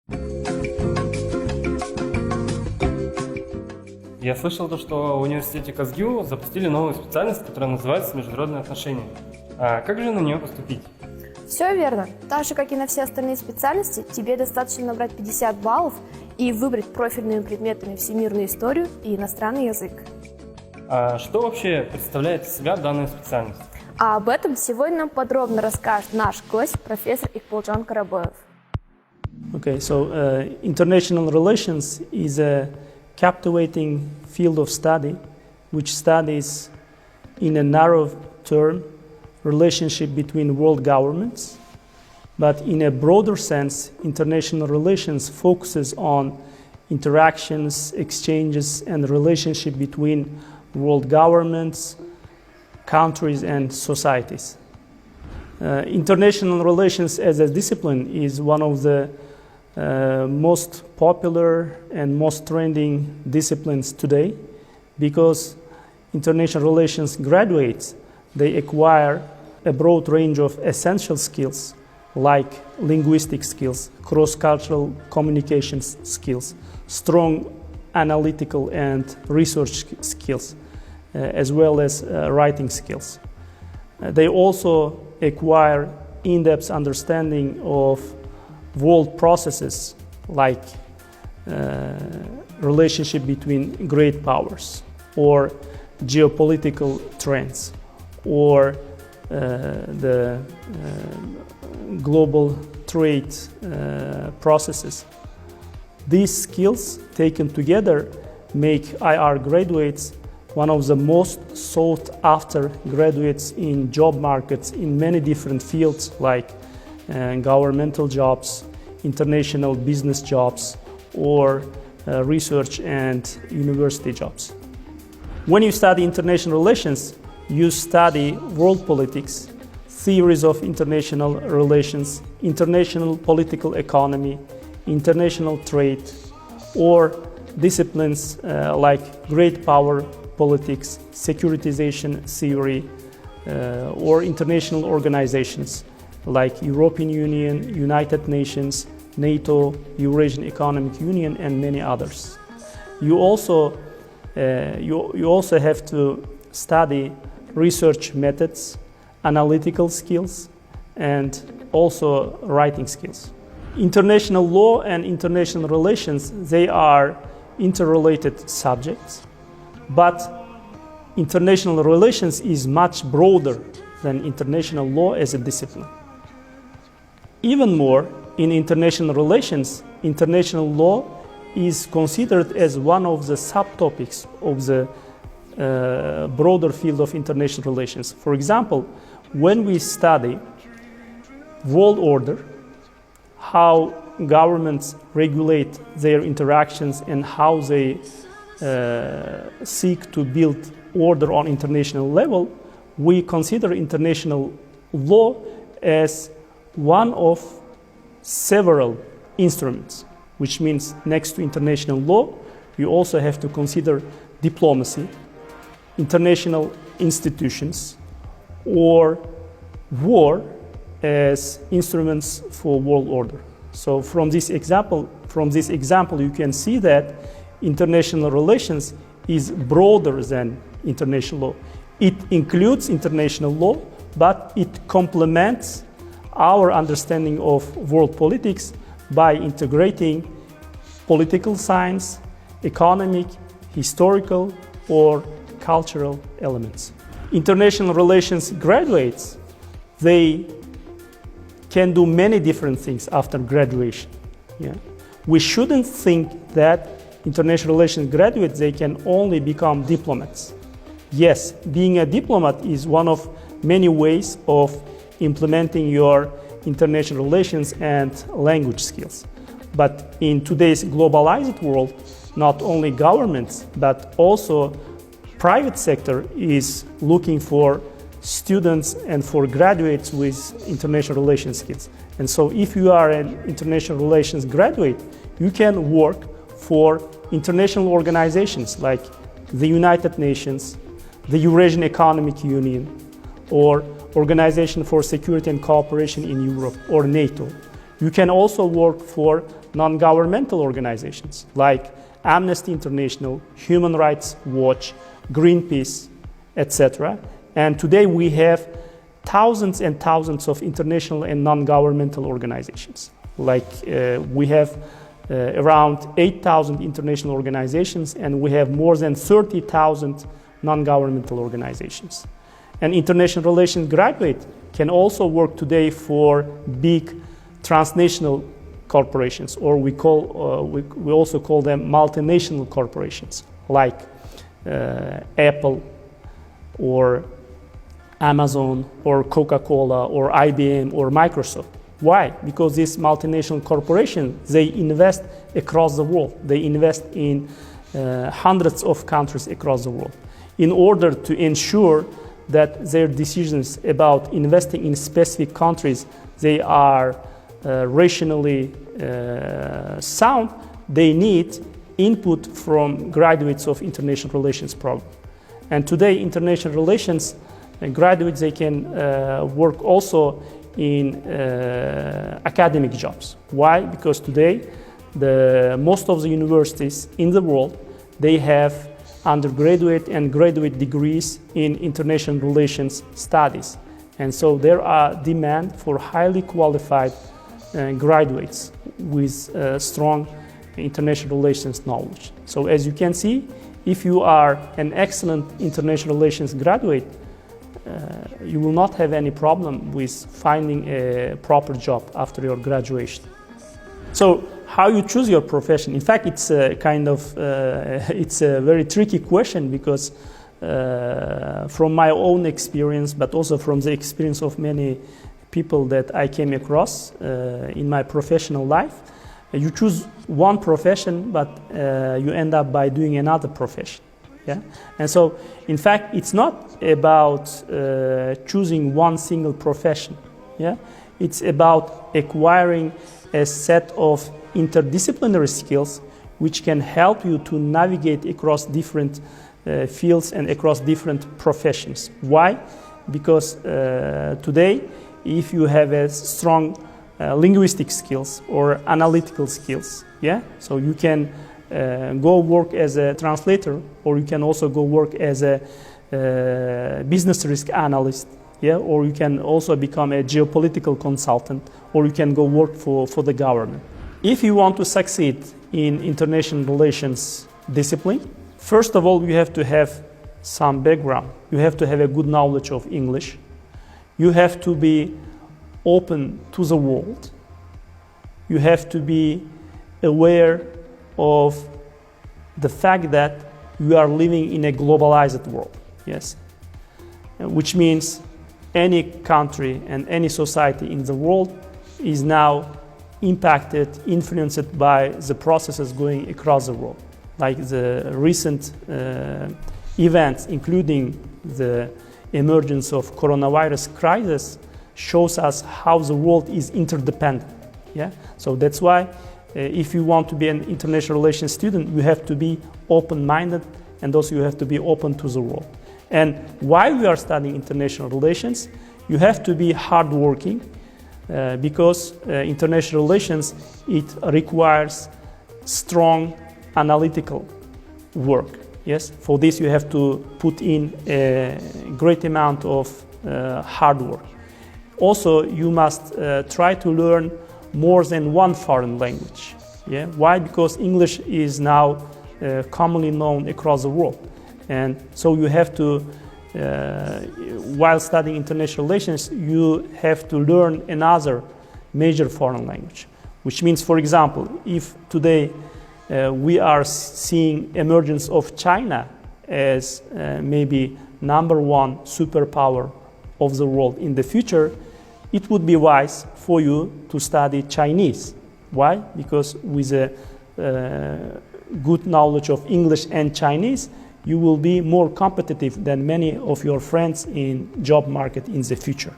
Я слышал, что в университете КАЗГУ запустили новую специальность, которая называется «Международные отношения». А как же на нее поступить? Все верно. Так же, как и на все остальные специальности, тебе достаточно набрать 50 баллов и выбрать профильными предметами всемирную историю и иностранный язык. А что вообще представляет из себя данная специальность? А об этом сегодня нам подробно расскажет наш гость, профессор Икболжон Qoraboyev. Okay, so international relations is a captivating field of study which studies in a narrow term relationship between world governments, but in a broader sense, international relations focuses on interactions, exchanges, and relationship between world governments, countries, and societies. International relations as a discipline is one of the most popular and most trending disciplines today because international relations graduates, they acquire a broad range of essential skills like linguistic skills, cross-cultural communications skills, strong analytical and research skills, as well as writing skills. They also acquire in-depth understanding of world processes like relationship between great powers or geopolitical trends or the global trade processes. These skills taken together make IR graduates one of the most sought after graduates in job markets in many different fields like governmental jobs, international business jobs, or research and university jobs. When you study international relations, you study world politics, theories of international relations, international political economy, international trade, or disciplines like great power politics, securitization theory, or international organizations like European Union, United Nations, NATO, Eurasian Economic Union, and many others. You also have to study research methods, analytical skills, and also writing skills. International law and international relations, they are interrelated subjects, but international relations is much broader than international law as a discipline. Even more, in international relations, international law is considered as one of the subtopics of the broader field of international relations. For example, when we study world order, how governments regulate their interactions and how they seek to build order on international level, we consider international law as one of several instruments, which means next to international law, you also have to consider diplomacy, international institutions, or war as instruments for world order. So from this example, you can see that international relations is broader than international law. It includes international law, but it complements our understanding of world politics by integrating political science, economic, historical, or cultural elements. International relations graduates, they can do many different things after graduation. Yeah? We shouldn't think that international relations graduates, they can only become diplomats. Yes, being a diplomat is one of many ways of implementing your international relations and language skills. But in today's globalized world, not only governments, but also private sector is looking for students and for graduates with international relations skills. And so if you are an international relations graduate, you can work for international organizations like the United Nations, the Eurasian Economic Union, or Organization for Security and Cooperation in Europe, or NATO. You can also work for non-governmental organizations like Amnesty International, Human Rights Watch, Greenpeace, etc. And today we have thousands and thousands of international and non-governmental organizations. Like we have around 8,000 international organizations, and we have more than 30,000 non-governmental organizations. And international relations graduate can also work today for big transnational corporations, or we also call them multinational corporations, like Apple, or Amazon, or Coca-Cola, or IBM, or Microsoft. Why? Because these multinational corporations, they invest across the world. They invest in hundreds of countries across the world in order to ensure that their decisions about investing in specific countries, they are rationally sound. They need input from graduates of international relations program. And today, international relations graduates, they can work also in academic jobs. Why? Because today, most of the universities in the world, they have undergraduate and graduate degrees in international relations studies. And so there are demand for highly qualified graduates with strong international relations knowledge. So as you can see, if you are an excellent international relations graduate, you will not have any problem with finding a proper job after your graduation. So how you choose your profession? In fact, it's a kind of it's a very tricky question, because from my own experience, but also from the experience of many people that I came across in my professional life, you choose one profession, but you end up by doing another profession. Yeah? And so, in fact, it's not about choosing one single profession. Yeah? It's about acquiring a set of interdisciplinary skills which can help you to navigate across different fields and across different professions. Why? Because today, if you have a strong linguistic skills or analytical skills, yeah, so you can go work as a translator, or you can also go work as a business risk analyst, yeah, or you can also become a geopolitical consultant, or you can go work for the government. If you want to succeed in international relations discipline, first of all, you have to have some background. You have to have a good knowledge of English. You have to be open to the world. You have to be aware of the fact that we are living in a globalized world, yes, which means any country and any society in the world is now impacted, influenced by the processes going across the world, like the recent events, including the emergence of coronavirus crisis, shows us how the world is interdependent. Yeah, so that's why if you want to be an international relations student, you have to be open-minded, and also you have to be open to the world. And while we are studying international relations, you have to be hardworking, because international relations, it requires strong analytical work. Yes, for this you have to put in a great amount of hard work. Also, you must try to learn more than one foreign language. Yeah, why? Because English is now commonly known across the world, and so you have to, while studying international relations, you have to learn another major foreign language. Which means, for example, if today we are seeing emergence of China as maybe #1 superpower of the world in the future, it would be wise for you to study Chinese. Why? Because with a good knowledge of English and Chinese, you will be more competitive than many of your friends in job market in the future.